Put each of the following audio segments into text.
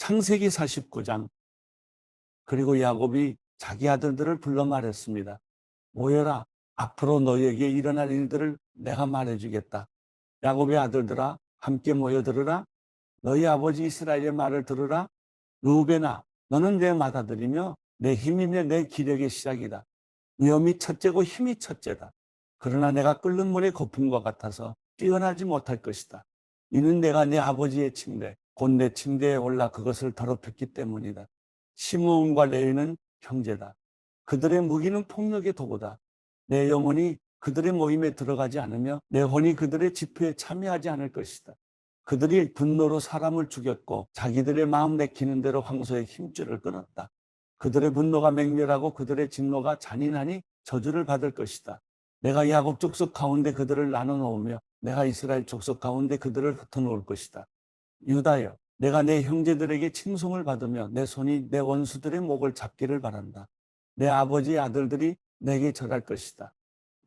창세기 49장. 그리고 야곱이 자기 아들들을 불러 말했습니다. 모여라. 앞으로 너희에게 일어날 일들을 내가 말해주겠다. 야곱의 아들들아, 함께 모여 들으라. 너희 아버지 이스라엘의 말을 들으라. 루벤아, 너는 내 맏아들이며 내 힘이며 내 기력의 시작이다. 위엄이 첫째고 힘이 첫째다. 그러나 내가 끓는 물의 거품과 같아서 뛰어나지 못할 것이다. 이는 내가 내 아버지의 침대, 곧 내 침대에 올라 그것을 더럽혔기 때문이다. 시므온과 레위는 형제다. 그들의 무기는 폭력의 도구다. 내 영혼이 그들의 모임에 들어가지 않으며 내 혼이 그들의 집회에 참여하지 않을 것이다. 그들이 분노로 사람을 죽였고 자기들의 마음 내키는 대로 황소의 힘줄을 끊었다. 그들의 분노가 맹렬하고 그들의 진노가 잔인하니 저주를 받을 것이다. 내가 야곱 족속 가운데 그들을 나눠놓으며 내가 이스라엘 족속 가운데 그들을 흩어놓을 것이다. 유다여, 내가 내 형제들에게 칭송을 받으며 내 손이 내 원수들의 목을 잡기를 바란다. 내 아버지의 아들들이 내게 절할 것이다.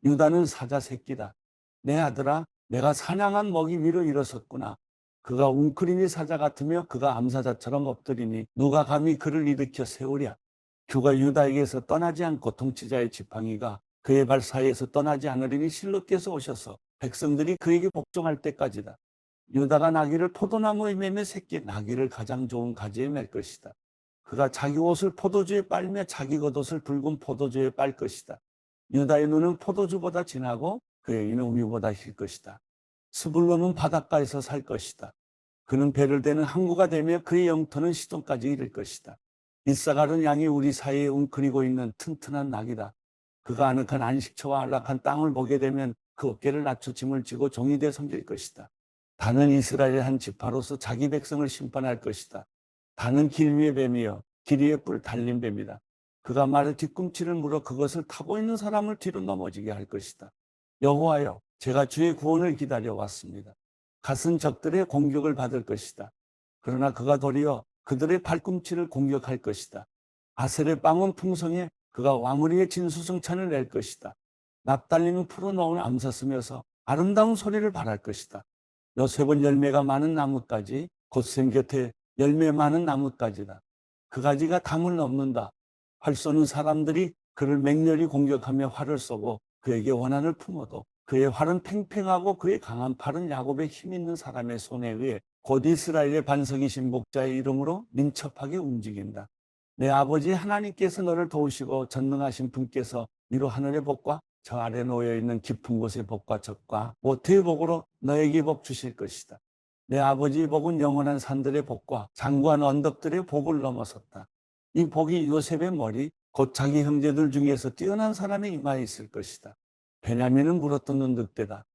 유다는 사자 새끼다. 내 아들아, 내가 사냥한 먹이 위로 일어섰구나. 그가 웅크리니 사자 같으며 그가 암사자처럼 엎드리니 누가 감히 그를 일으켜 세우랴. 주가 유다에게서 떠나지 않고 통치자의 지팡이가 그의 발 사이에서 떠나지 않으리니 실로께서 오셔서 백성들이 그에게 복종할 때까지다. 유다가 나귀를 포도나무에 매며 새끼 나귀를 가장 좋은 가지에 맬 것이다. 그가 자기 옷을 포도주에 빨며 자기 겉옷을 붉은 포도주에 빨 것이다. 유다의 눈은 포도주보다 진하고 그의 이는 우유보다 힐 것이다. 스불론은 바닷가에서 살 것이다. 그는 배를 대는 항구가 되며 그의 영토는 시돈까지 이를 것이다. 이사갈은 양이 우리 사이에 웅크리고 있는 튼튼한 낙이다. 그가 아늑한 안식처와 안락한 땅을 보게 되면 그 어깨를 낮춰 짐을 지고 종이 돼 섬길 것이다. 다는 이스라엘의 한 지파로서 자기 백성을 심판할 것이다. 다는 길 위의 뱀이여 길 위에 뿔 달린 뱀이다. 그가 말의 뒤꿈치를 물어 그것을 타고 있는 사람을 뒤로 넘어지게 할 것이다. 여호와여, 제가 주의 구원을 기다려 왔습니다. 갓은 적들의 공격을 받을 것이다. 그러나 그가 도리어 그들의 발꿈치를 공격할 것이다. 아셀의 빵은 풍성해 그가 와무리의 진수성찬을 낼 것이다. 납달리는 풀어놓은 암사스며서 아름다운 소리를 발할 것이다. 요셉은 열매가 많은 나뭇가지, 곧생 곁에 열매 많은 나뭇가지다. 그 가지가 담을 넘는다. 활 쏘는 사람들이 그를 맹렬히 공격하며 활을 쏘고 그에게 원한을 품어도 그의 활은 팽팽하고 그의 강한 팔은 야곱의 힘 있는 사람의 손에 의해 곧 이스라엘의 반석이신 목자의 이름으로 민첩하게 움직인다. 내 아버지 하나님께서 너를 도우시고 전능하신 분께서 위로 하늘의 복과 저 아래 놓여있는 깊은 곳의 복과 적과 모태의 복으로 너에게 복 주실 것이다. 내 아버지의 복은 영원한 산들의 복과 장구한 언덕들의 복을 넘어섰다. 이 복이 요셉의 머리 곧 자기 형제들 중에서 뛰어난 사람의 이마에 있을 것이다. 베냐민은 물어뜯는 늑대다.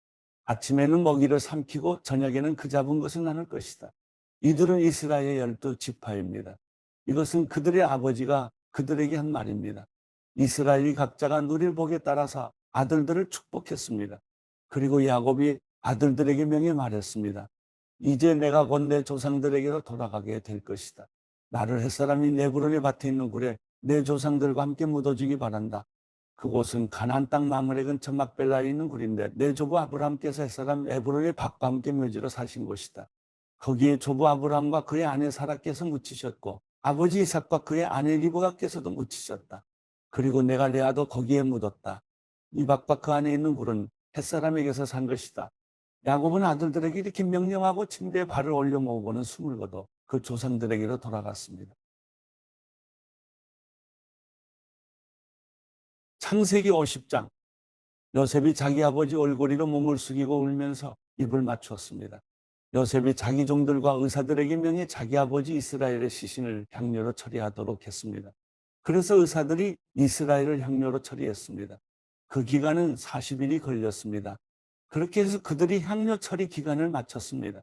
아침에는 먹이를 삼키고 저녁에는 그 잡은 것을 나눌 것이다. 이들은 이스라엘의 12지파입니다. 이것은 그들의 아버지가 그들에게 한 말입니다. 이스라엘이 각자가 누릴 복에 따라서 아들들을 축복했습니다. 그리고 야곱이 아들들에게 명해 말했습니다. 이제 내가 곧 내 조상들에게로 돌아가게 될 것이다. 나를 햇사람이 네브론의 밭에 있는 굴에 내 조상들과 함께 묻어주기 바란다. 그곳은 가나안 땅 마므레 근처 막벨라에 있는 굴인데 내 조부 아브라함께서 햇사람 에브론의 밭과 함께 묘지로 사신 곳이다. 거기에 조부 아브라함과 그의 아내 사라께서 묻히셨고 아버지 이삭과 그의 아내 리브가께서도 묻히셨다. 그리고 내가 레아도 거기에 묻었다. 이 밭과 그 안에 있는 굴은 햇사람에게서 산 것이다. 야곱은 아들들에게 이렇게 명령하고 침대에 발을 올려 모으고는 숨을 거둬 그 조상들에게로 돌아갔습니다. 창세기 50장. 요셉이 자기 아버지 얼굴이로 몸을 숙이고 울면서 입을 맞추었습니다. 요셉이 자기 종들과 의사들에게 명해 자기 아버지 이스라엘의 시신을 향료로 처리하도록 했습니다. 그래서 의사들이 이스라엘을 향료로 처리했습니다. 그 기간은 40일이 걸렸습니다. 그렇게 해서 그들이 향료 처리 기간을 마쳤습니다.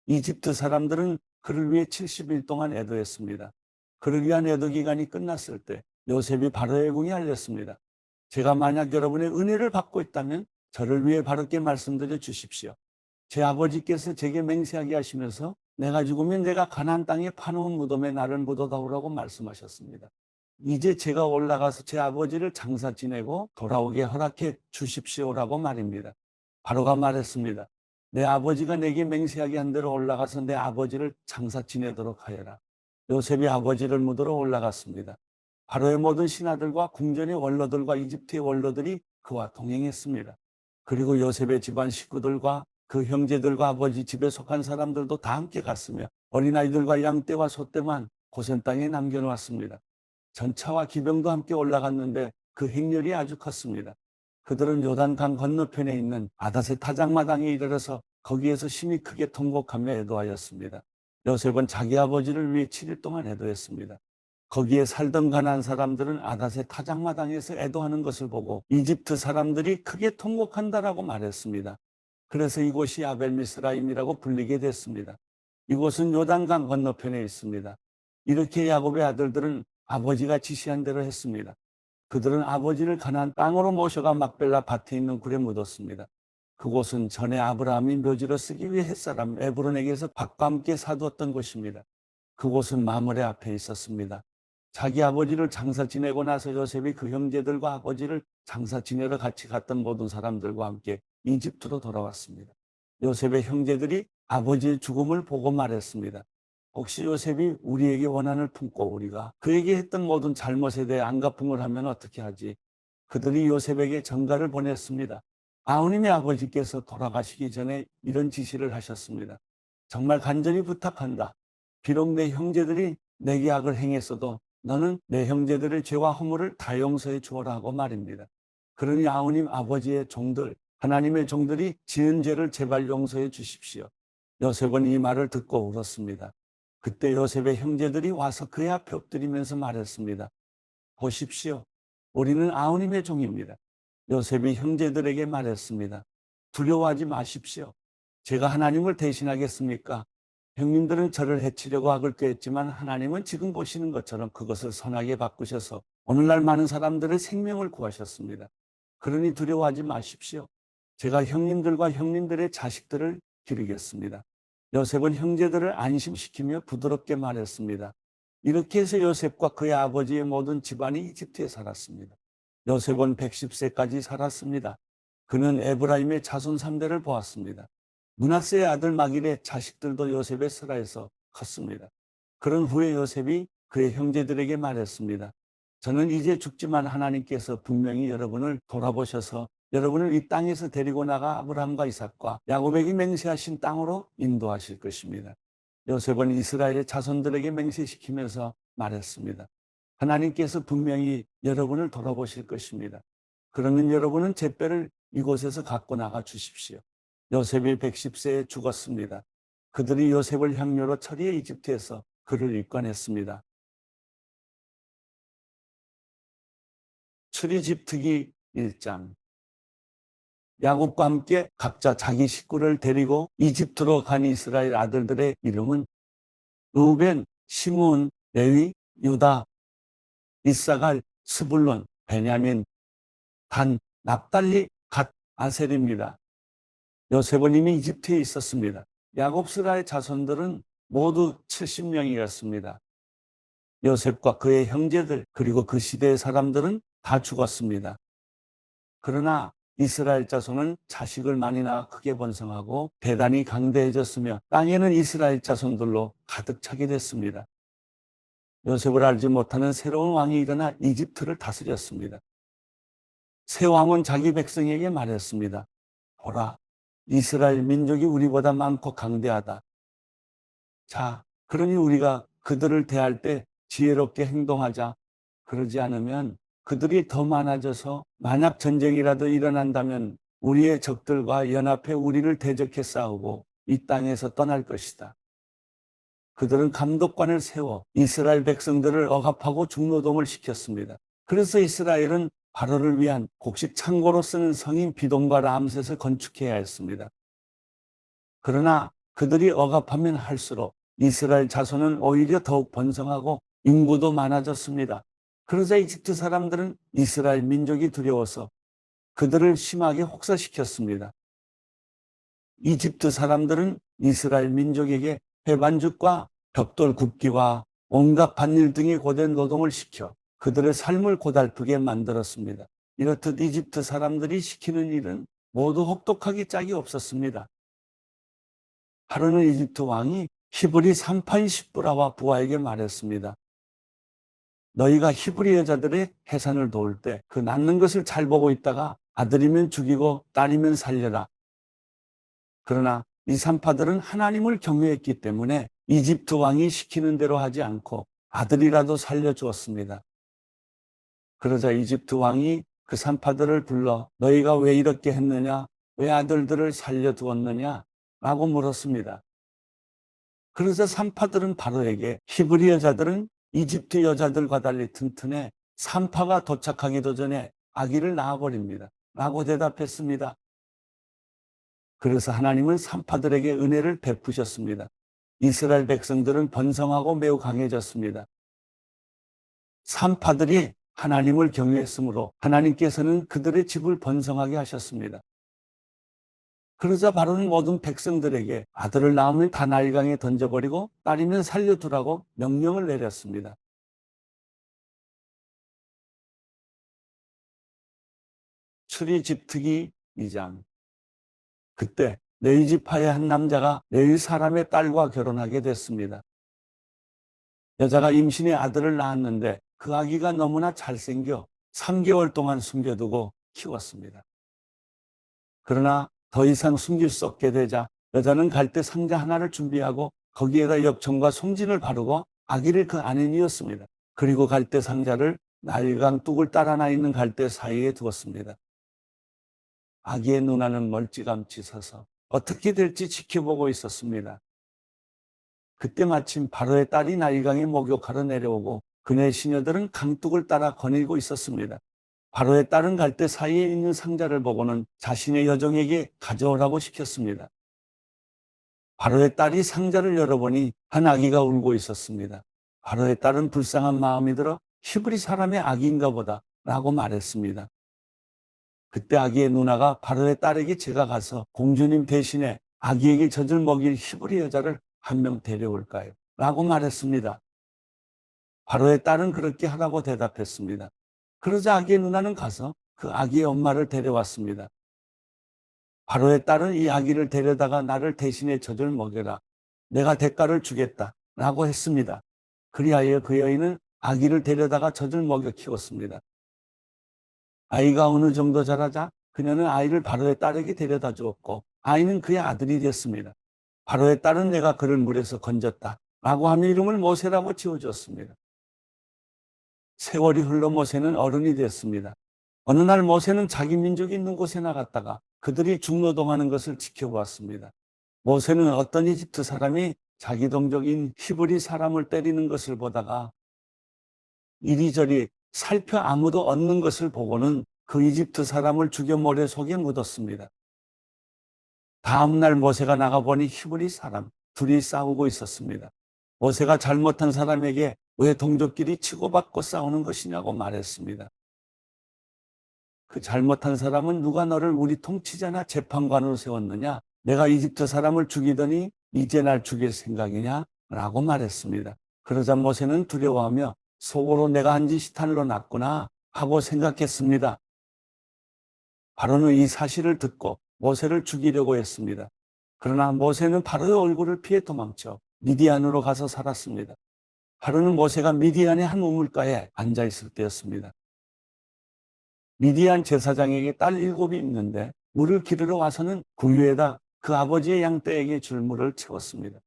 이집트 사람들은 그를 위해 70일 동안 애도했습니다. 그를 위한 애도 기간이 끝났을 때 요셉이 바로의 궁에 알렸습니다. 제가 만약 여러분의 은혜를 받고 있다면 저를 위해 바르게 말씀드려 주십시오. 제 아버지께서 제게 맹세하게 하시면서 내가 죽으면 내가 가나안 땅에 파놓은 무덤에 나를 묻어다오라고 말씀하셨습니다. 이제 제가 올라가서 제 아버지를 장사 지내고 돌아오게 허락해 주십시오라고 말입니다. 바로가 말했습니다. 내 아버지가 내게 맹세하게 한 대로 올라가서 내 아버지를 장사 지내도록 하여라. 요셉이 아버지를 묻으러 올라갔습니다. 바로의 모든 신하들과 궁전의 원로들과 이집트의 원로들이 그와 동행했습니다. 그리고 요셉의 집안 식구들과 그 형제들과 아버지 집에 속한 사람들도 다 함께 갔으며 어린아이들과 양떼와 소떼만 고센 땅에 남겨놓았습니다. 전차와 기병도 함께 올라갔는데 그 행렬이 아주 컸습니다. 그들은 요단강 건너편에 있는 아닷의 타작마당에 이르러서 거기에서 심히 크게 통곡하며 애도하였습니다. 요셉은 자기 아버지를 위해 7일 동안 애도했습니다. 거기에 살던 가난한 사람들은 아닷의 타작마당에서 애도하는 것을 보고 이집트 사람들이 크게 통곡한다라고 말했습니다. 그래서 이곳이 아벨미스라임이라고 불리게 됐습니다. 이곳은 요단강 건너편에 있습니다. 이렇게 야곱의 아들들은 아버지가 지시한 대로 했습니다. 그들은 아버지를 가나안 땅으로 모셔가 막벨라 밭에 있는 굴에 묻었습니다. 그곳은 전에 아브라함이 묘지로 쓰기 위해 햇사람 에브론에게서 밭과 함께 사두었던 곳입니다. 그곳은 마므레 앞에 있었습니다. 자기 아버지를 장사 지내고 나서 요셉이 그 형제들과 아버지를 장사 지내러 같이 갔던 모든 사람들과 함께 이집트로 돌아왔습니다. 요셉의 형제들이 아버지의 죽음을 보고 말했습니다. 혹시 요셉이 우리에게 원한을 품고 우리가 그에게 했던 모든 잘못에 대해 안갚음을 하면 어떻게 하지? 그들이 요셉에게 전가를 보냈습니다. 아우님의 아버지께서 돌아가시기 전에 이런 지시를 하셨습니다. 정말 간절히 부탁한다. 비록 내 형제들이 내게 악을 행했어도 너는 내 형제들의 죄와 허물을 다 용서해 주어라 하고 말입니다. 그러니 아우님 아버지의 종들, 하나님의 종들이 지은 죄를 제발 용서해 주십시오. 요셉은 이 말을 듣고 울었습니다. 그때 요셉의 형제들이 와서 그의 앞에 엎드리면서 말했습니다. 보십시오. 우리는 아우님의 종입니다. 요셉이 형제들에게 말했습니다. 두려워하지 마십시오. 제가 하나님을 대신하겠습니까? 형님들은 저를 해치려고 악을 꾀했지만 하나님은 지금 보시는 것처럼 그것을 선하게 바꾸셔서 오늘날 많은 사람들의 생명을 구하셨습니다. 그러니 두려워하지 마십시오. 제가 형님들과 형님들의 자식들을 기르겠습니다. 요셉은 형제들을 안심시키며 부드럽게 말했습니다. 이렇게 해서 요셉과 그의 아버지의 모든 집안이 이집트에 살았습니다. 요셉은 110세까지 살았습니다. 그는 에브라임의 자손 3대를 보았습니다. 므낫세의 아들 마길의 자식들도 요셉의 슬하에서 컸습니다. 그런 후에 요셉이 그의 형제들에게 말했습니다. 저는 이제 죽지만 하나님께서 분명히 여러분을 돌아보셔서 여러분을 이 땅에서 데리고 나가 아브라함과 이삭과 야곱에게 맹세하신 땅으로 인도하실 것입니다. 요셉은 이스라엘의 자손들에게 맹세시키면서 말했습니다. 하나님께서 분명히 여러분을 돌아보실 것입니다. 그러면 여러분은 제 뼈를 이곳에서 갖고 나가 주십시오. 요셉이 110세에 죽었습니다. 그들이 요셉을 향료로 처리해 이집트에서 그를 입관했습니다. 출애굽기 1장. 야곱과 함께 각자 자기 식구를 데리고 이집트로 간 이스라엘 아들들의 이름은 르우벤, 시므온, 레위, 유다, 이사갈, 스불론, 베냐민, 단, 납달리, 갓, 아셀입니다. 요셉은 이미 이집트에 있었습니다. 야곱 스라의 자손들은 모두 70명이었습니다. 요셉과 그의 형제들 그리고 그 시대의 사람들은 다 죽었습니다. 그러나 이스라엘 자손은 자식을 많이 낳아 크게 번성하고 대단히 강대해졌으며 땅에는 이스라엘 자손들로 가득 차게 됐습니다. 요셉을 알지 못하는 새로운 왕이 일어나 이집트를 다스렸습니다. 새 왕은 자기 백성에게 말했습니다. 보라, 이스라엘 민족이 우리보다 많고 강대하다. 자, 그러니 우리가 그들을 대할 때 지혜롭게 행동하자. 그러지 않으면 그들이 더 많아져서 만약 전쟁이라도 일어난다면 우리의 적들과 연합해 우리를 대적해 싸우고 이 땅에서 떠날 것이다. 그들은 감독관을 세워 이스라엘 백성들을 억압하고 중노동을 시켰습니다. 그래서 이스라엘은 바로를 위한 곡식 창고로 쓰는 성인 비돔과 람셋을 건축해야 했습니다. 그러나 그들이 억압하면 할수록 이스라엘 자손은 오히려 더욱 번성하고 인구도 많아졌습니다. 그러자 이집트 사람들은 이스라엘 민족이 두려워서 그들을 심하게 혹사시켰습니다. 이집트 사람들은 이스라엘 민족에게 배반죽과 벽돌 굽기와 온갖 밭일 등의 고된 노동을 시켜 그들의 삶을 고달프게 만들었습니다. 이렇듯 이집트 사람들이 시키는 일은 모두 혹독하기 짝이 없었습니다. 하루는 이집트 왕이 히브리 산파인 십브라와 부하에게 말했습니다. 너희가 히브리 여자들의 해산을 도울 때 그 낳는 것을 잘 보고 있다가 아들이면 죽이고 딸이면 살려라. 그러나 이 산파들은 하나님을 경외했기 때문에 이집트 왕이 시키는 대로 하지 않고 아들이라도 살려주었습니다. 그러자 이집트 왕이 그 산파들을 불러 너희가 왜 이렇게 했느냐? 왜 아들들을 살려두었느냐? 라고 물었습니다. 그러자 산파들은 바로에게 히브리 여자들은 이집트 여자들과 달리 튼튼해 산파가 도착하기도 전에 아기를 낳아버립니다. 라고 대답했습니다. 그래서 하나님은 산파들에게 은혜를 베푸셨습니다. 이스라엘 백성들은 번성하고 매우 강해졌습니다. 산파들이 하나님을 경외했으므로 하나님께서는 그들의 집을 번성하게 하셨습니다. 그러자 바로는 모든 백성들에게 아들을 낳으면 다 나일강에 던져버리고 딸이면 살려두라고 명령을 내렸습니다. 출애굽기 2장. 그때 레위 지파의 한 남자가 레위 사람의 딸과 결혼하게 됐습니다. 여자가 임신의 아들을 낳았는데 그 아기가 너무나 잘생겨 3개월 동안 숨겨두고 키웠습니다. 그러나 더 이상 숨길 수 없게 되자 여자는 갈대 상자 하나를 준비하고 거기에다 엽청과 송진을 바르고 아기를 그 안에 넣었습니다. 그리고 갈대 상자를 나일강 뚝을 따라 나 있는 갈대 사이에 두었습니다. 아기의 누나는 멀찌감치 서서 어떻게 될지 지켜보고 있었습니다. 그때 마침 바로의 딸이 나일강에 목욕하러 내려오고 그네 시녀들은 강둑을 따라 거닐고 있었습니다. 바로의 딸은 갈대 사이에 있는 상자를 보고는 자신의 여종에게 가져오라고 시켰습니다. 바로의 딸이 상자를 열어보니 한 아기가 울고 있었습니다. 바로의 딸은 불쌍한 마음이 들어 히브리 사람의 아기인가 보다 라고 말했습니다. 그때 아기의 누나가 바로의 딸에게 제가 가서 공주님 대신에 아기에게 젖을 먹일 히브리 여자를 한 명 데려올까요? 라고 말했습니다. 바로의 딸은 그렇게 하라고 대답했습니다. 그러자 아기의 누나는 가서 그 아기의 엄마를 데려왔습니다. 바로의 딸은 이 아기를 데려다가 나를 대신에 젖을 먹여라. 내가 대가를 주겠다. 라고 했습니다. 그리하여 그 여인은 아기를 데려다가 젖을 먹여 키웠습니다. 아이가 어느 정도 자라자 그녀는 아이를 바로의 딸에게 데려다 주었고 아이는 그의 아들이 됐습니다. 바로의 딸은 내가 그를 물에서 건졌다. 라고 하며 이름을 모세라고 지어주었습니다. 세월이 흘러 모세는 어른이 됐습니다. 어느 날 모세는 자기 민족이 있는 곳에 나갔다가 그들이 중노동하는 것을 지켜보았습니다. 모세는 어떤 이집트 사람이 자기 동족인 히브리 사람을 때리는 것을 보다가 이리저리 살펴 아무도 없는 것을 보고는 그 이집트 사람을 죽여 모래 속에 묻었습니다. 다음 날 모세가 나가보니 히브리 사람 둘이 싸우고 있었습니다. 모세가 잘못한 사람에게 왜 동족끼리 치고받고 싸우는 것이냐고 말했습니다. 그 잘못한 사람은 누가 너를 우리 통치자나 재판관으로 세웠느냐? 내가 이집트 사람을 죽이더니 이제 날 죽일 생각이냐? 라고 말했습니다. 그러자 모세는 두려워하며 속으로 내가 한 짓이 탄로 났구나 하고 생각했습니다. 바로는 이 사실을 듣고 모세를 죽이려고 했습니다. 그러나 모세는 바로의 얼굴을 피해 도망쳐 미디안으로 가서 살았습니다. 바로는 모세가 미디안의 한 우물가에 앉아 있을 때였습니다. 미디안 제사장에게 딸 7이 있는데 물을 기르러 와서는 구유에다 그 아버지의 양떼에게 줄 물을 채웠습니다.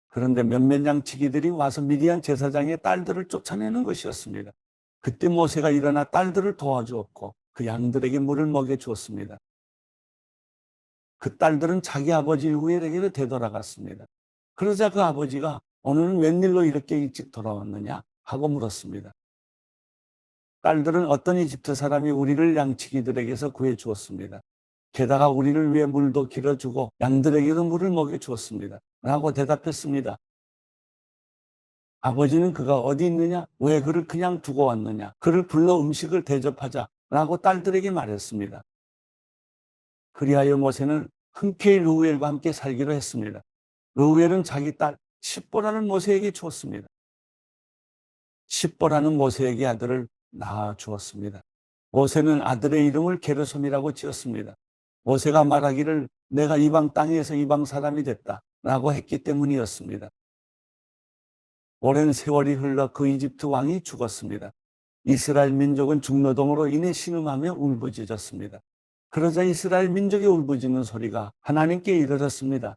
그런데 몇몇 양치기들이 와서 미디안 제사장의 딸들을 쫓아내는 것이었습니다. 그때 모세가 일어나 딸들을 도와주었고 그 양들에게 물을 먹여주었습니다. 그 딸들은 자기 아버지 후엘에게로 되돌아갔습니다. 그러자 그 아버지가 오늘은 웬일로 이렇게 일찍 돌아왔느냐 하고 물었습니다. 딸들은 어떤 이집트 사람이 우리를 양치기들에게서 구해주었습니다. 게다가 우리를 위해 물도 길어주고 양들에게도 물을 먹여주었습니다. 라고 대답했습니다. 아버지는 그가 어디 있느냐? 왜 그를 그냥 두고 왔느냐? 그를 불러 음식을 대접하자. 라고 딸들에게 말했습니다. 그리하여 모세는 흔쾌히 르우엘과 함께 살기로 했습니다. 르우엘은 자기 딸 십보라는 모세에게 주었습니다. 십보라는 모세에게 아들을 낳아 주었습니다. 모세는 아들의 이름을 게르솜이라고 지었습니다. 모세가 말하기를 내가 이방 땅에서 이방 사람이 됐다 라고 했기 때문이었습니다. 오랜 세월이 흘러 그 이집트 왕이 죽었습니다. 이스라엘 민족은 중노동으로 인해 신음하며 울부짖었습니다. 그러자 이스라엘 민족이 울부짖는 소리가 하나님께 이르렀습니다.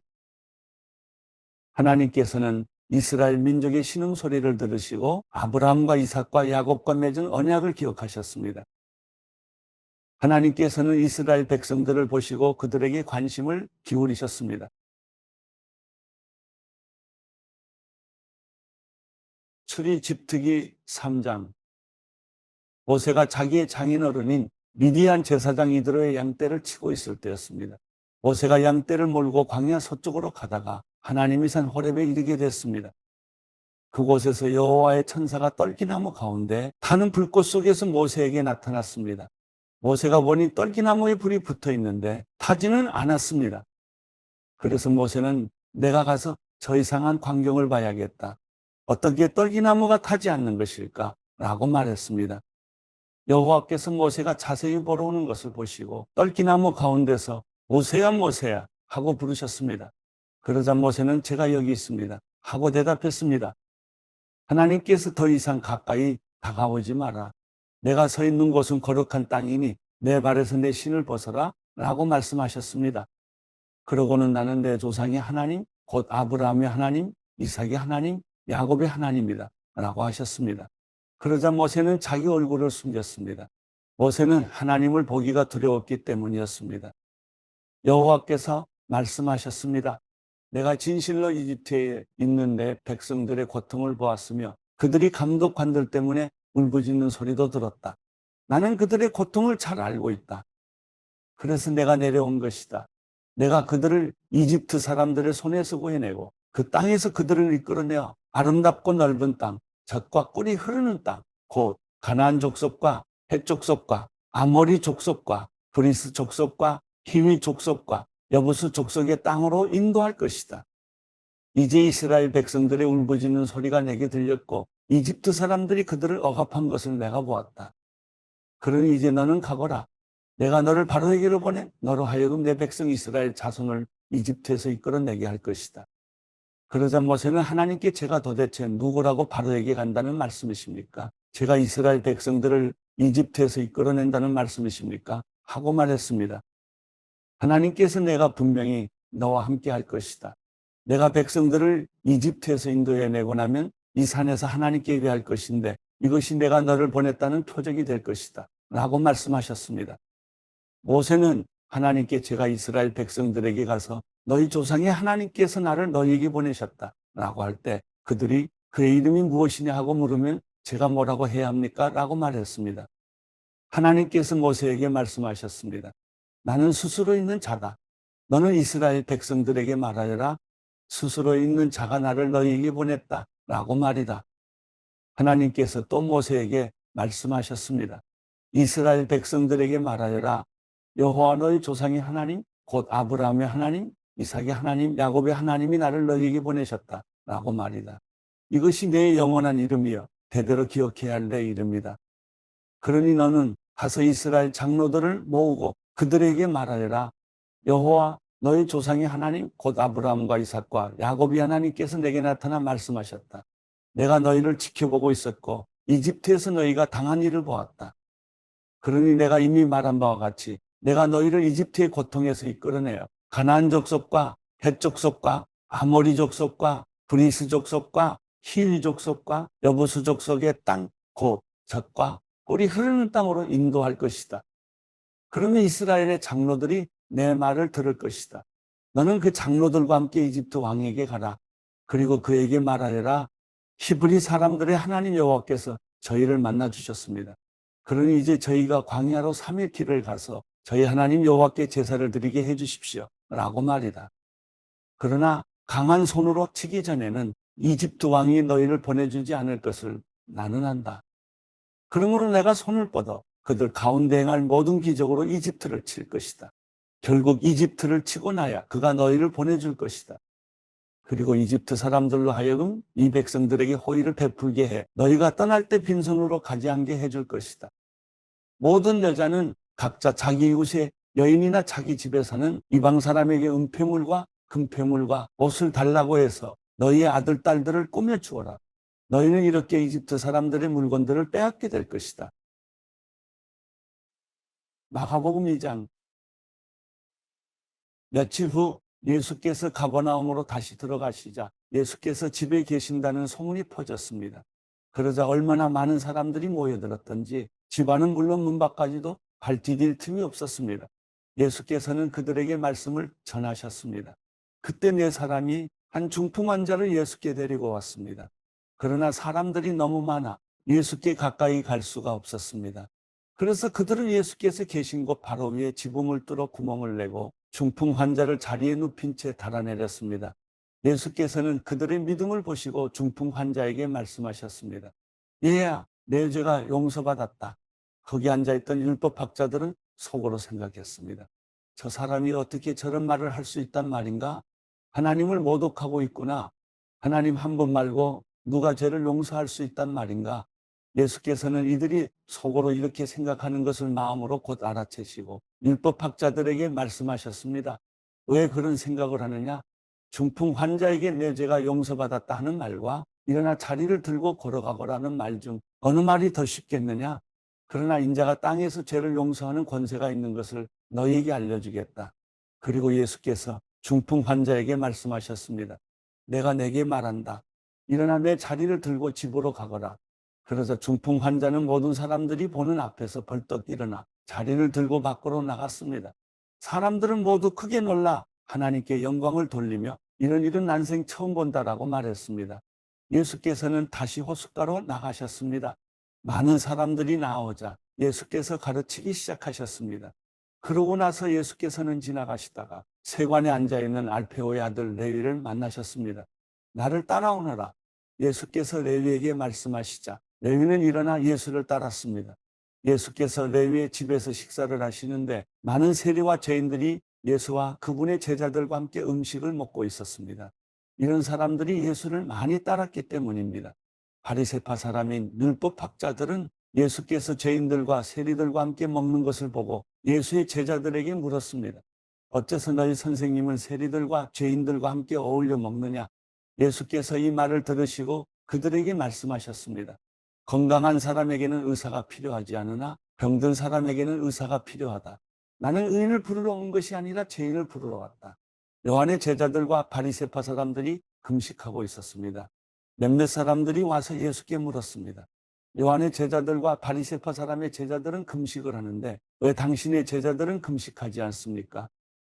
하나님께서는 이스라엘 민족의 신음 소리를 들으시고 아브라함과 이삭과 야곱과 맺은 언약을 기억하셨습니다. 하나님께서는 이스라엘 백성들을 보시고 그들에게 관심을 기울이셨습니다. 출애 집특기 3장. 모세가 자기의 장인어른인 미디안 제사장 이드로의 양떼를 치고 있을 때였습니다. 모세가 양떼를 몰고 광야 서쪽으로 가다가 하나님이 산 호렙에 이르게 됐습니다. 그곳에서 여호와의 천사가 떨기나무 가운데 타는 불꽃 속에서 모세에게 나타났습니다. 모세가 보니 떨기나무에 불이 붙어 있는데 타지는 않았습니다. 그래서 모세는 내가 가서 저 이상한 광경을 봐야겠다. 어떻게 떨기나무가 타지 않는 것일까? 라고 말했습니다. 여호와께서 모세가 자세히 보러 오는 것을 보시고 떨기나무 가운데서 모세야 모세야 하고 부르셨습니다. 그러자 모세는 제가 여기 있습니다 하고 대답했습니다. 하나님께서 더 이상 가까이 다가오지 마라. 내가 서 있는 곳은 거룩한 땅이니 내 발에서 내 신을 벗어라 라고 말씀하셨습니다. 그러고는 나는 내 조상의 하나님, 곧 아브라함의 하나님, 이삭의 하나님, 야곱의 하나님이다 라고 하셨습니다. 그러자 모세는 자기 얼굴을 숨겼습니다. 모세는 하나님을 보기가 두려웠기 때문이었습니다. 여호와께서 말씀하셨습니다. 내가 진실로 이집트에 있는 내 백성들의 고통을 보았으며 그들이 감독관들 때문에 울부짖는 소리도 들었다. 나는 그들의 고통을 잘 알고 있다. 그래서 내가 내려온 것이다. 내가 그들을 이집트 사람들의 손에서 구해내고 그 땅에서 그들을 이끌어내어 아름답고 넓은 땅, 젖과 꿀이 흐르는 땅, 곧 가나안 족속과 헷 족속과 아모리 족속과 브리스 족속과 히위 족속과 여부수 족속의 땅으로 인도할 것이다. 이제 이스라엘 백성들의 울부짖는 소리가 내게 들렸고 이집트 사람들이 그들을 억압한 것을 내가 보았다. 그러니 이제 너는 가거라. 내가 너를 바로에게로 보내 너로 하여금 내 백성 이스라엘 자손을 이집트에서 이끌어내게 할 것이다. 그러자 모세는 하나님께 제가 도대체 누구라고 바로에게 간다는 말씀이십니까? 제가 이스라엘 백성들을 이집트에서 이끌어낸다는 말씀이십니까? 하고 말했습니다. 하나님께서 내가 분명히 너와 함께 할 것이다. 내가 백성들을 이집트에서 인도해내고 나면 이 산에서 하나님께 예배할 것인데 이것이 내가 너를 보냈다는 표적이 될 것이다. 라고 말씀하셨습니다. 모세는 하나님께 제가 이스라엘 백성들에게 가서 너희 조상의 하나님께서 나를 너희에게 보내셨다 라고 할 때 그들이 그의 이름이 무엇이냐 하고 물으면 제가 뭐라고 해야 합니까? 라고 말했습니다. 하나님께서 모세에게 말씀하셨습니다. 나는 스스로 있는 자다. 너는 이스라엘 백성들에게 말하여라. 스스로 있는 자가 나를 너희에게 보냈다 라고 말이다. 하나님께서 또 모세에게 말씀하셨습니다. 이스라엘 백성들에게 말하여라. 여호와 너희 조상의 하나님, 곧 아브라함의 하나님, 이삭의 하나님, 야곱의 하나님이 나를 너희에게 보내셨다 라고 말이다. 이것이 내 영원한 이름이여 대대로 기억해야 할 내 이름이다. 그러니 너는 가서 이스라엘 장로들을 모으고 그들에게 말하여라. 여호와 너희 조상의 하나님 곧 아브라함과 이삭과 야곱의 하나님께서 내게 나타나 말씀하셨다. 내가 너희를 지켜보고 있었고 이집트에서 너희가 당한 일을 보았다. 그러니 내가 이미 말한 바와 같이 내가 너희를 이집트의 고통에서 이끌어내어 가나안 족속과 헷 족속과 아모리 족속과 브리스 족속과 히위 족속과 여부수 족속의 땅 곧 젖과 꿀이 흐르는 땅으로 인도할 것이다. 그러면 이스라엘의 장로들이 내 말을 들을 것이다. 너는 그 장로들과 함께 이집트 왕에게 가라. 그리고 그에게 말하여라. 히브리 사람들의 하나님 여호와께서 저희를 만나 주셨습니다. 그러니 이제 저희가 광야로 3일 길을 가서 저희 하나님 여호와께 제사를 드리게 해 주십시오 라고 말이다. 그러나 강한 손으로 치기 전에는 이집트 왕이 너희를 보내주지 않을 것을 나는 안다. 그러므로 내가 손을 뻗어 그들 가운데 행할 모든 기적으로 이집트를 칠 것이다. 결국 이집트를 치고 나야 그가 너희를 보내줄 것이다. 그리고 이집트 사람들로 하여금 이 백성들에게 호의를 베풀게 해 너희가 떠날 때 빈손으로 가지 않게 해줄 것이다. 모든 여자는 각자 자기 이웃의 여인이나 자기 집에 사는 이방 사람에게 은폐물과 금폐물과 옷을 달라고 해서 너희의 아들, 딸들을 꾸며 주어라. 너희는 이렇게 이집트 사람들의 물건들을 빼앗게 될 것이다. 마가복음 2장. 며칠 후 예수께서 가버나움으로 다시 들어가시자 예수께서 집에 계신다는 소문이 퍼졌습니다. 그러자 얼마나 많은 사람들이 모여들었던지 집 안은 물론 문 밖까지도 발 디딜 틈이 없었습니다. 예수께서는 그들에게 말씀을 전하셨습니다. 그때 네 사람이 한 중풍 환자를 예수께 데리고 왔습니다. 그러나 사람들이 너무 많아 예수께 가까이 갈 수가 없었습니다. 그래서 그들은 예수께서 계신 곳 바로 위에 지붕을 뚫어 구멍을 내고 중풍 환자를 자리에 눕힌 채 달아내렸습니다. 예수께서는 그들의 믿음을 보시고 중풍 환자에게 말씀하셨습니다. 얘야, 내 죄가 용서받았다. 거기 앉아있던 율법학자들은 속으로 생각했습니다. 저 사람이 어떻게 저런 말을 할 수 있단 말인가? 하나님을 모독하고 있구나. 하나님 한 분 말고 누가 죄를 용서할 수 있단 말인가? 예수께서는 이들이 속으로 이렇게 생각하는 것을 마음으로 곧 알아채시고 율법학자들에게 말씀하셨습니다. 왜 그런 생각을 하느냐? 중풍 환자에게 내 죄가 용서받았다 하는 말과 일어나 자리를 들고 걸어가거라는 말 중 어느 말이 더 쉽겠느냐? 그러나 인자가 땅에서 죄를 용서하는 권세가 있는 것을 너희에게 알려주겠다. 그리고 예수께서 중풍 환자에게 말씀하셨습니다. 내가 내게 말한다. 일어나 내 자리를 들고 집으로 가거라. 그래서 중풍 환자는 모든 사람들이 보는 앞에서 벌떡 일어나 자리를 들고 밖으로 나갔습니다. 사람들은 모두 크게 놀라 하나님께 영광을 돌리며 이런 일은 난생 처음 본다라고 말했습니다. 예수께서는 다시 호숫가로 나가셨습니다. 많은 사람들이 나오자 예수께서 가르치기 시작하셨습니다. 그러고 나서 예수께서는 지나가시다가 세관에 앉아있는 알페오의 아들 레위를 만나셨습니다. 나를 따라오너라. 예수께서 레위에게 말씀하시자 레위는 일어나 예수를 따랐습니다. 예수께서 레위의 집에서 식사를 하시는데 많은 세리와 죄인들이 예수와 그분의 제자들과 함께 음식을 먹고 있었습니다. 이런 사람들이 예수를 많이 따랐기 때문입니다. 바리새파 사람인 율법학자들은 예수께서 죄인들과 세리들과 함께 먹는 것을 보고 예수의 제자들에게 물었습니다. 어째서 너희 선생님은 세리들과 죄인들과 함께 어울려 먹느냐? 예수께서 이 말을 들으시고 그들에게 말씀하셨습니다. 건강한 사람에게는 의사가 필요하지 않으나 병든 사람에게는 의사가 필요하다. 나는 의인을 부르러 온 것이 아니라 죄인을 부르러 왔다. 요한의 제자들과 바리새파 사람들이 금식하고 있었습니다. 몇몇 사람들이 와서 예수께 물었습니다. 요한의 제자들과 바리새파 사람의 제자들은 금식을 하는데 왜 당신의 제자들은 금식하지 않습니까?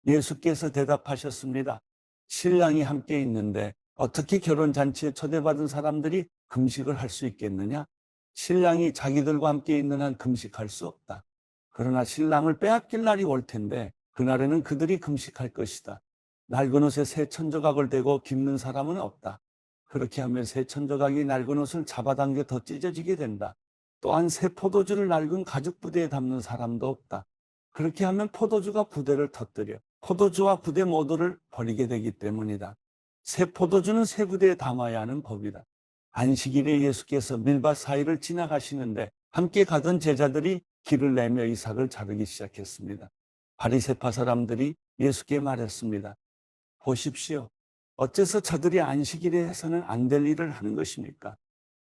예수께서 대답하셨습니다. 신랑이 함께 있는데 어떻게 결혼잔치에 초대받은 사람들이 금식을 할 수 있겠느냐? 신랑이 자기들과 함께 있는 한 금식할 수 없다. 그러나 신랑을 빼앗길 날이 올 텐데 그날에는 그들이 금식할 것이다. 낡은 옷에 새 천조각을 대고 깁는 사람은 없다. 그렇게 하면 새 천조각이 낡은 옷을 잡아당겨 더 찢어지게 된다. 또한 새 포도주를 낡은 가죽 부대에 담는 사람도 없다. 그렇게 하면 포도주가 부대를 터뜨려 포도주와 부대 모두를 버리게 되기 때문이다. 새 포도주는 새 부대에 담아야 하는 법이다. 안식일에 예수께서 밀밭 사이를 지나가시는데 함께 가던 제자들이 길을 내며 이삭을 자르기 시작했습니다. 바리새파 사람들이 예수께 말했습니다. 보십시오. 어째서 저들이 안식일에 해서는 안 될 일을 하는 것입니까?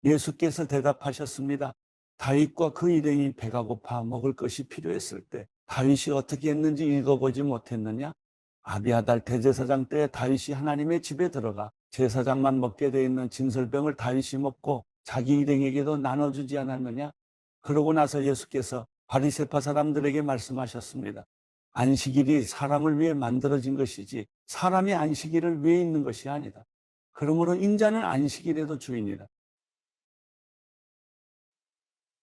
예수께서 대답하셨습니다. 다윗과 그 일행이 배가 고파 먹을 것이 필요했을 때 다윗이 어떻게 했는지 읽어보지 못했느냐? 아비아달 대제사장 때 다윗이 하나님의 집에 들어가 제사장만 먹게 돼 있는 진설병을 다윗이 먹고 자기 일행에게도 나눠주지 않았느냐? 그러고 나서 예수께서 바리새파 사람들에게 말씀하셨습니다. 안식일이 사람을 위해 만들어진 것이지 사람이 안식일을 위해 있는 것이 아니다. 그러므로 인자는 안식일에도 주인이다.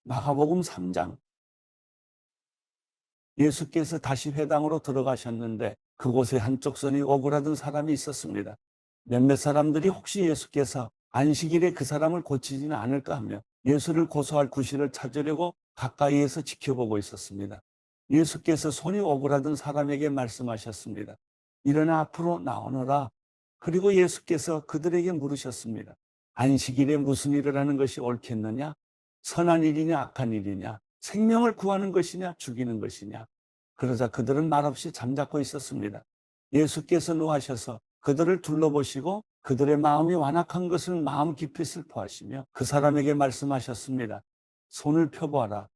마가복음 3장. 예수께서 다시 회당으로 들어가셨는데 그곳에 한쪽 손이 오그라든 사람이 있었습니다. 몇몇 사람들이 혹시 예수께서 안식일에 그 사람을 고치지는 않을까 하며 예수를 고소할 구실을 찾으려고 가까이에서 지켜보고 있었습니다. 예수께서 손이 오그라든 사람에게 말씀하셨습니다. 일어나 앞으로 나오너라. 그리고 예수께서 그들에게 물으셨습니다. 안식일에 무슨 일을 하는 것이 옳겠느냐? 선한 일이냐 악한 일이냐? 생명을 구하는 것이냐 죽이는 것이냐? 그러자 그들은 말없이 잠자코 있었습니다. 예수께서 노하셔서 그들을 둘러보시고 그들의 마음이 완악한 것을 마음 깊이 슬퍼하시며 그 사람에게 말씀하셨습니다. 손을 펴보아라.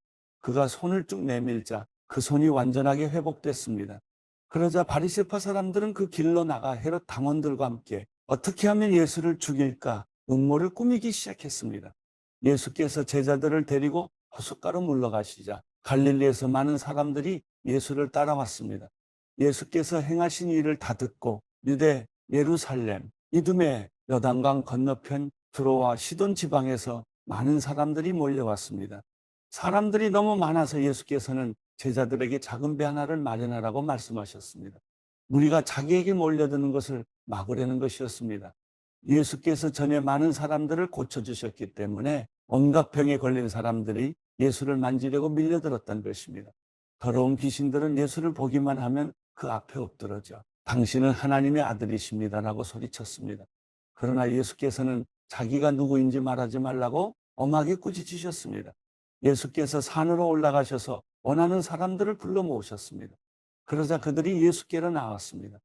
그가 손을 쭉 내밀자 그 손이 완전하게 회복됐습니다. 그러자 바리새파 사람들은 그 길로 나가 헤롯 당원들과 함께 어떻게 하면 예수를 죽일까 음모를 꾸미기 시작했습니다. 예수께서 제자들을 데리고 호숫가로 물러가시자 갈릴리에서 많은 사람들이 예수를 따라왔습니다. 예수께서 행하신 일을 다 듣고 유대, 예루살렘, 이두메, 요단강 건너편 두로와 시돈 지방에서 많은 사람들이 몰려왔습니다. 사람들이 너무 많아서 예수께서는 제자들에게 작은 배 하나를 마련하라고 말씀하셨습니다. 무리가 자기에게 몰려드는 것을 막으려는 것이었습니다. 예수께서 전에 많은 사람들을 고쳐주셨기 때문에 온갖 병에 걸린 사람들이 예수를 만지려고 밀려들었던 것입니다. 더러운 귀신들은 예수를 보기만 하면 그 앞에 엎드러져 당신은 하나님의 아들이십니다라고 소리쳤습니다. 그러나 예수께서는 자기가 누구인지 말하지 말라고 엄하게 꾸짖으셨습니다. 예수께서 산으로 올라가셔서 원하는 사람들을 불러 모으셨습니다. 그러자 그들이 예수께로 나왔습니다.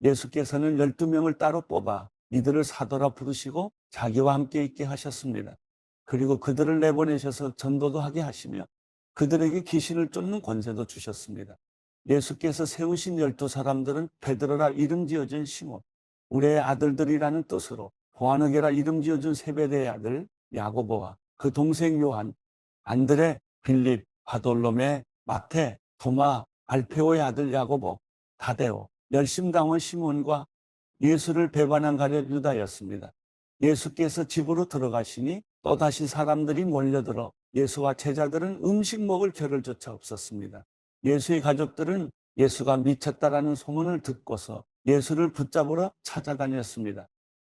예수께서는 12명을 따로 뽑아 이들을 사도라 부르시고 자기와 함께 있게 하셨습니다. 그리고 그들을 내보내셔서 전도도 하게 하시며 그들에게 귀신을 쫓는 권세도 주셨습니다. 예수께서 세우신 12사람들은 베드로라 이름 지어준 시몬, 우리의 아들들이라는 뜻으로 보아느게라 이름 지어준 세베대의 아들 야고보와 그 동생 요한, 안드레, 빌립, 바돌로메, 마태, 도마, 알페오의 아들 야고보, 다데오, 열심당원 시몬과 예수를 배반한 가룟 유다였습니다. 예수께서 집으로 들어가시니 또다시 사람들이 몰려들어 예수와 제자들은 음식 먹을 겨를조차 없었습니다. 예수의 가족들은 예수가 미쳤다라는 소문을 듣고서 예수를 붙잡으러 찾아다녔습니다.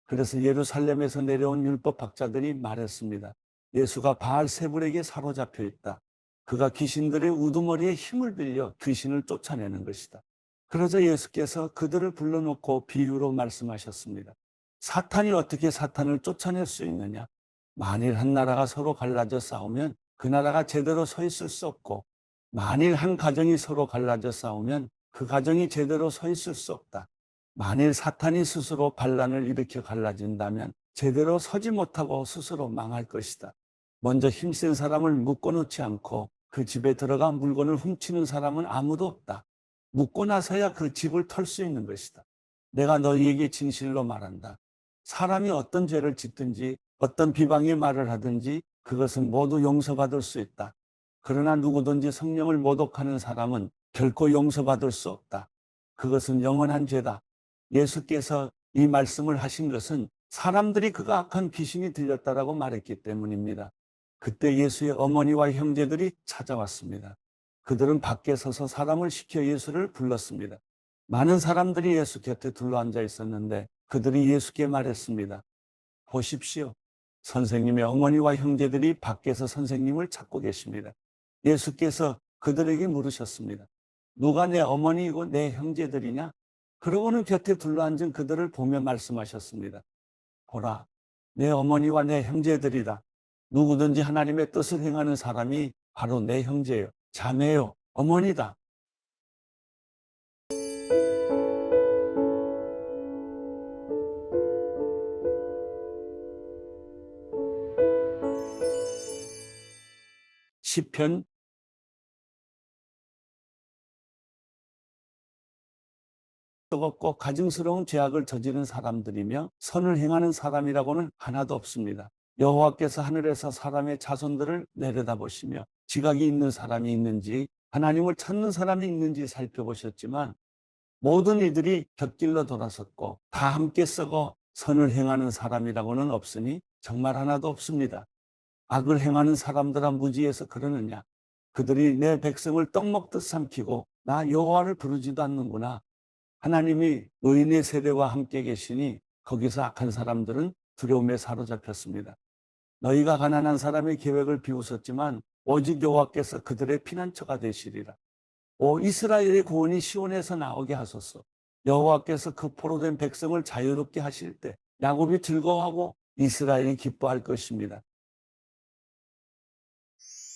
그래서 예루살렘에서 내려온 율법학자들이 말했습니다. 예수가 바알세불에게 사로잡혀 있다. 그가 귀신들의 우두머리에 힘을 빌려 귀신을 쫓아내는 것이다. 그러자 예수께서 그들을 불러놓고 비유로 말씀하셨습니다. 사탄이 어떻게 사탄을 쫓아낼 수 있느냐? 만일 한 나라가 서로 갈라져 싸우면 그 나라가 제대로 서 있을 수 없고, 만일 한 가정이 서로 갈라져 싸우면 그 가정이 제대로 서 있을 수 없다. 만일 사탄이 스스로 반란을 일으켜 갈라진다면 제대로 서지 못하고 스스로 망할 것이다. 먼저 힘센 사람을 묶어놓지 않고 그 집에 들어가 물건을 훔치는 사람은 아무도 없다. 묶고 나서야 그 집을 털 수 있는 것이다. 내가 너희에게 진실로 말한다. 사람이 어떤 죄를 짓든지 어떤 비방의 말을 하든지 그것은 모두 용서받을 수 있다. 그러나 누구든지 성령을 모독하는 사람은 결코 용서받을 수 없다. 그것은 영원한 죄다. 예수께서 이 말씀을 하신 것은 사람들이 그가 악한 귀신이 들렸다라고 말했기 때문입니다. 그때 예수의 어머니와 형제들이 찾아왔습니다. 그들은 밖에 서서 사람을 시켜 예수를 불렀습니다. 많은 사람들이 예수 곁에 둘러앉아 있었는데 그들이 예수께 말했습니다. 보십시오. 선생님의 어머니와 형제들이 밖에서 선생님을 찾고 계십니다. 예수께서 그들에게 물으셨습니다. 누가 내 어머니이고 내 형제들이냐? 그러고는 곁에 둘러앉은 그들을 보며 말씀하셨습니다. 보라, 내 어머니와 내 형제들이다. 누구든지 하나님의 뜻을 행하는 사람이 바로 내 형제요, 자매요, 어머니다. 시편 '없고 가증스러운 죄악을 저지른 사람들이며 선을 행하는 사람이라고는 하나도 없습니다. 여호와께서 하늘에서 사람의 자손들을 내려다보시며 지각이 있는 사람이 있는지 하나님을 찾는 사람이 있는지 살펴보셨지만 모든 이들이 곁길로 돌아섰고 다 함께 썩어 선을 행하는 사람이라고는 없으니 정말 하나도 없습니다. 악을 행하는 사람들아 무지해서 그러느냐? 그들이 내 백성을 떡 먹듯 삼키고 나 여호와를 부르지도 않는구나. 하나님이 의인의 세대와 함께 계시니 거기서 악한 사람들은 두려움에 사로잡혔습니다. 너희가 가난한 사람의 계획을 비웃었지만 오직 여호와께서 그들의 피난처가 되시리라. 오 이스라엘의 구원이 시온에서 나오게 하소서. 여호와께서 그 포로된 백성을 자유롭게 하실 때 야곱이 즐거워하고 이스라엘이 기뻐할 것입니다.